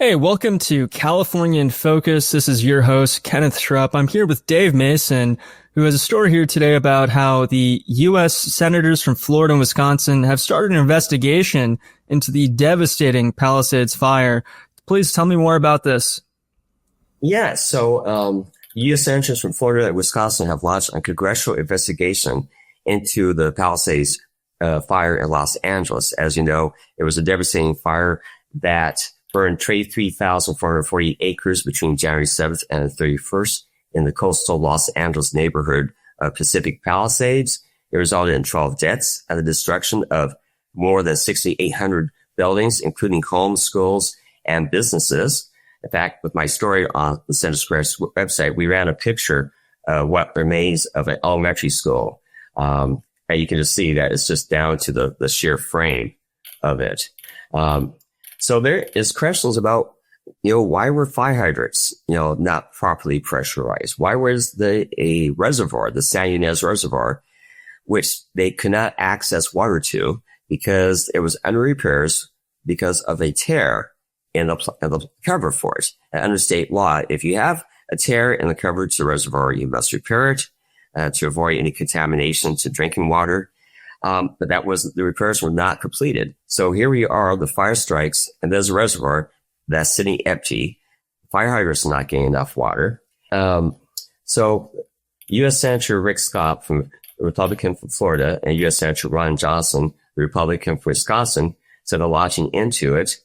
Hey, welcome to California in Focus. This is your host, Kenneth Schrupp. I'm here with Dave Mason, who has a story here today about how the U.S. senators from Florida and Wisconsin have started an investigation into the devastating Palisades Fire. Please tell me more about this. Yeah, so U.S. senators from Florida and Wisconsin have launched a congressional investigation into the Palisades fire in Los Angeles. As you know, it was a devastating fire that burned 23,440 acres between January 7th and 31st in the coastal Los Angeles neighborhood of Pacific Palisades. It resulted in 12 deaths and the destruction of more than 6,800 buildings, including homes, schools, and businesses. In fact, with my story on the Center Square's website, we ran a picture of what remains of an elementary school. And you can just see that it's just down to the sheer frame of it. So there is questions about, why were fire hydrants, not properly pressurized? Why was a reservoir, the San Ynez Reservoir, which they could not access water to because it was under repairs because of a tear in the cover for it. And under state law, if you have a tear in the cover to the reservoir, you must repair it to avoid any contamination to drinking water. But the repairs were not completed. So here we are, the fire strikes, and there's a reservoir that's sitting empty. Fire hydrants are not getting enough water. So U.S. Senator Rick Scott, the Republican from Florida, and U.S. Senator Ron Johnson, the Republican from Wisconsin, said they're launching into it.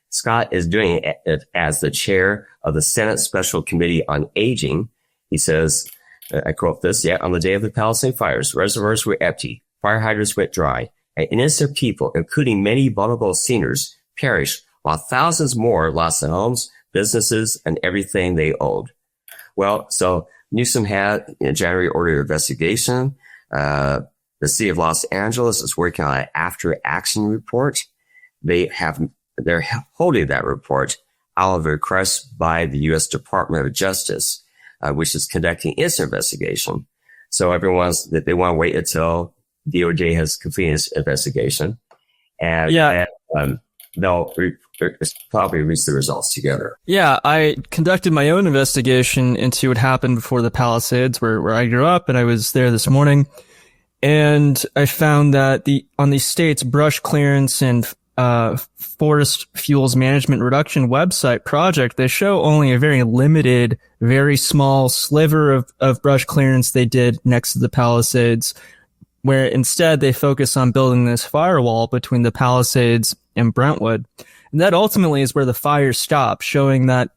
Scott is doing it as the chair of the Senate Special Committee on Aging. He says, I quote this, on the day of the Palisades fires, reservoirs were empty. Fire hydrants went dry, and innocent people, including many vulnerable seniors, perished, while thousands more lost their homes, businesses, and everything they owned. Well, so Newsom had in January ordered an investigation. The city of Los Angeles is working on an after-action report. They're holding that report out of a request by the U.S. Department of Justice, which is conducting its investigation. So they want to wait until DOJ has completed its investigation, and they'll probably release the results together. Yeah, I conducted my own investigation into what happened before the Palisades, where I grew up, and I was there this morning, and I found that on the state's brush clearance and forest fuels management reduction website project, they show only a very limited, very small sliver of brush clearance they did next to the Palisades, where instead they focus on building this firewall between the Palisades and Brentwood. And that ultimately is where the fire stopped, showing that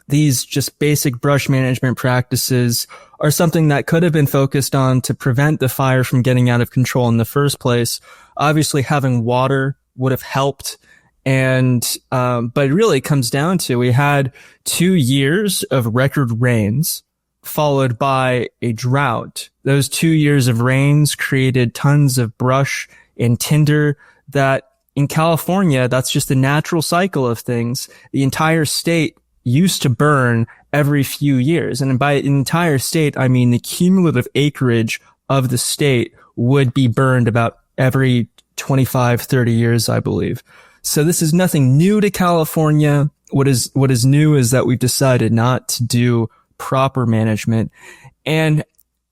these just basic brush management practices are something that could have been focused on to prevent the fire from getting out of control in the first place. Obviously, having water would have helped. But it really comes down to, we had 2 years of record rains followed by a drought. Those 2 years of rains created tons of brush and tinder that in California, that's just the natural cycle of things. The entire state used to burn every few years. And by entire state, I mean the cumulative acreage of the state would be burned about every 25, 30 years, I believe. So this is nothing new to California. What is new is that we've decided not to do proper management. And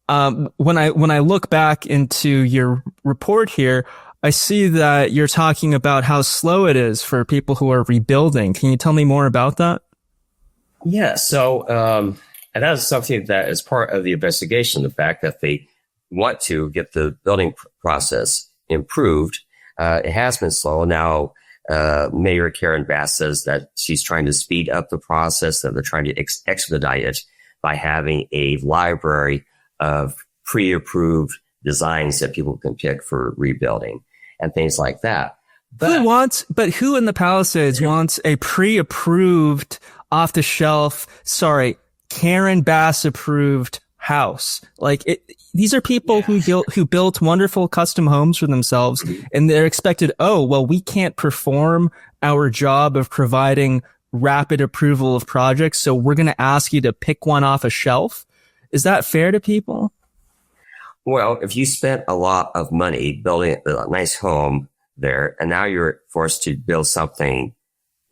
when I look back into your report here, I see that you're talking about how slow it is for people who are rebuilding. Can you tell me more about that? Yeah, so and that is something that is part of the investigation, the fact that they want to get the building process improved. It has been slow. Now, Mayor Karen Bass says that she's trying to speed up the process, that they're trying to expedite it by having a library of pre-approved designs that people can pick for rebuilding and things like that. But who in the Palisades wants a pre-approved, off-the-shelf, Karen Bass approved house? These are people who built wonderful custom homes for themselves, and they're expected, we can't perform our job of providing rapid approval of projects, so we're going to ask you to pick one off a shelf. Is that fair to people? Well, if you spent a lot of money building a nice home there, and now you're forced to build something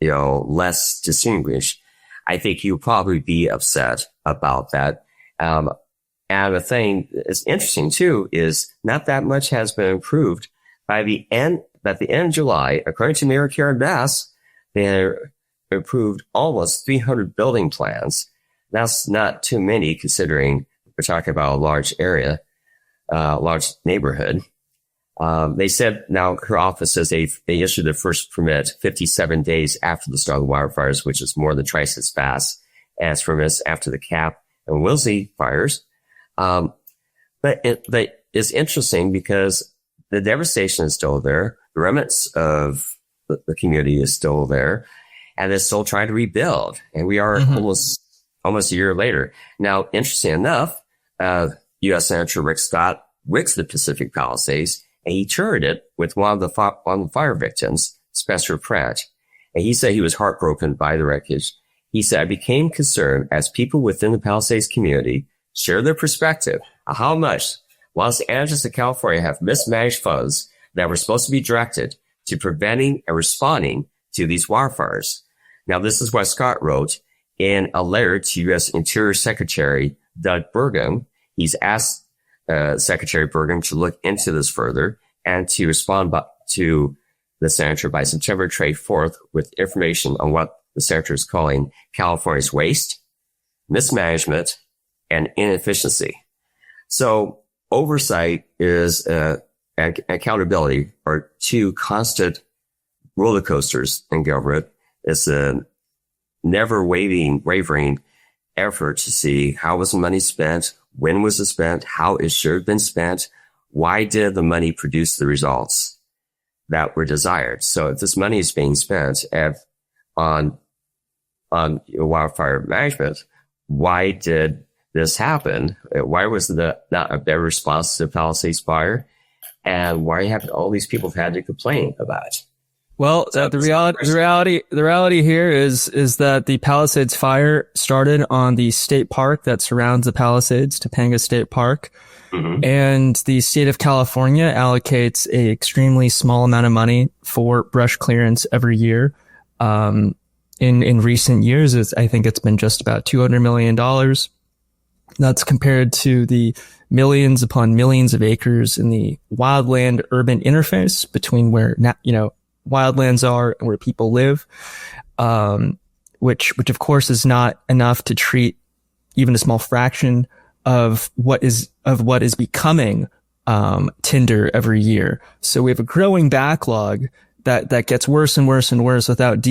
less distinguished, I think you'll probably be upset about that. And the thing that's interesting too is not that much has been improved. At the end of July, according to Mayor Karen Bass, they approved almost 300 building plans. That's not too many considering we're talking about a large area, large neighborhood. They said now her office says they issued the first permit 57 days after the start of the wildfires, which is more than twice as fast as permits after the Cap and Wilsey fires. But it's interesting because the devastation is still there. The remnants of the community is still there, and they're still trying to rebuild. And we are almost a year later. Now, interesting enough, U.S. Senator Rick Scott wicks the Pacific Palisades, and he toured it with one of the fire victims, Spencer Pratt. And he said he was heartbroken by the wreckage. He said, I became concerned as people within the Palisades community share their perspective on how much Los Angeles and California have mismanaged funds that were supposed to be directed to preventing and responding to these wildfires. Now, this is what Scott wrote in a letter to U.S. Interior Secretary Doug Burgum. He's asked Secretary Burgum to look into this further and to respond to the senator by September 24th with information on what the senator is calling California's waste, mismanagement, and inefficiency. So oversight is accountability are two constant roller coasters in government. It's a never wavering effort to see how was the money spent, when was it spent, how it should have been spent, why did the money produce the results that were desired. So if this money is being spent on wildfire management, why did this happen? Why was not a better response to the Palisades fire? And why have all these people had to complain about it? Well, the reality here is that the Palisades Fire started on the state park that surrounds the Palisades, Topanga State Park. Mm-hmm. And the state of California allocates a extremely small amount of money for brush clearance every year. In recent years, I think it's been just about $200 million. That's compared to the millions upon millions of acres in the wildland urban interface between where, wildlands are and where people live, which of course is not enough to treat even a small fraction of what is becoming tinder every year. So we have a growing backlog that gets worse and worse and worse without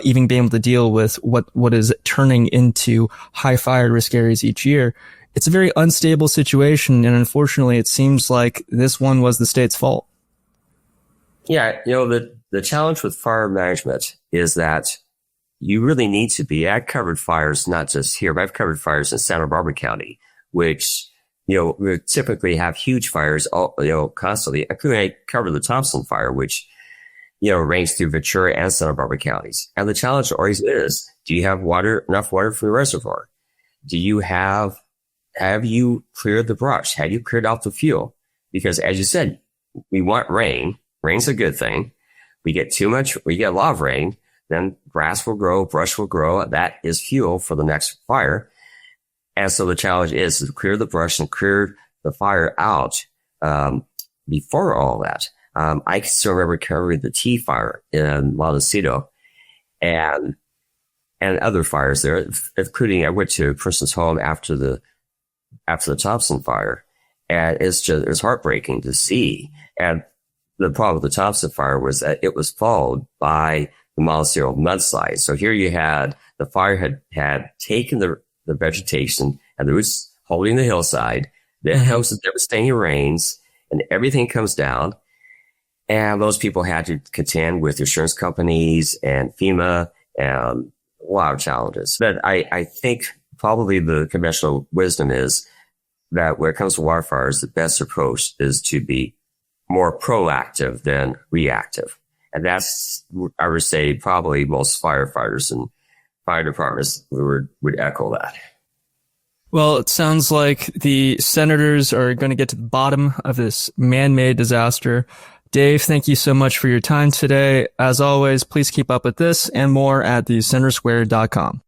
even being able to deal with what is turning into high fire risk areas each year. It's a very unstable situation, and unfortunately it seems like this one was the state's fault. Yeah, the challenge with fire management is that you really need to be. I covered fires not just here, but I've covered fires in Santa Barbara County, which we typically have huge fires, constantly. I covered the Thompson fire, which ranged through Ventura and Santa Barbara counties. And the challenge always is: do you have enough water from the reservoir? Have you cleared the brush? Have you cleared out the fuel? Because as you said, we want rain. Rain's a good thing. We get a lot of rain, then grass will grow, brush will grow. That is fuel for the next fire. And so the challenge is to clear the brush and clear the fire out before all that. I can still remember covering the T fire in Montecito and other fires there, including I went to a person's home after the Thompson fire, and it's heartbreaking to see. And the problem with the Thompson fire was that it was followed by the Montecito mudslide. So here you had the fire had taken the vegetation and the roots holding the hillside. Then comes the devastating rains and everything comes down. And those people had to contend with insurance companies and FEMA and a lot of challenges. But I think probably the conventional wisdom is that when it comes to wildfires, the best approach is to be more proactive than reactive. And that's, I would say, probably most firefighters and fire departments would echo that. Well, it sounds like the senators are going to get to the bottom of this man-made disaster. Dave, thank you so much for your time today. As always, please keep up with this and more at thecentersquare.com.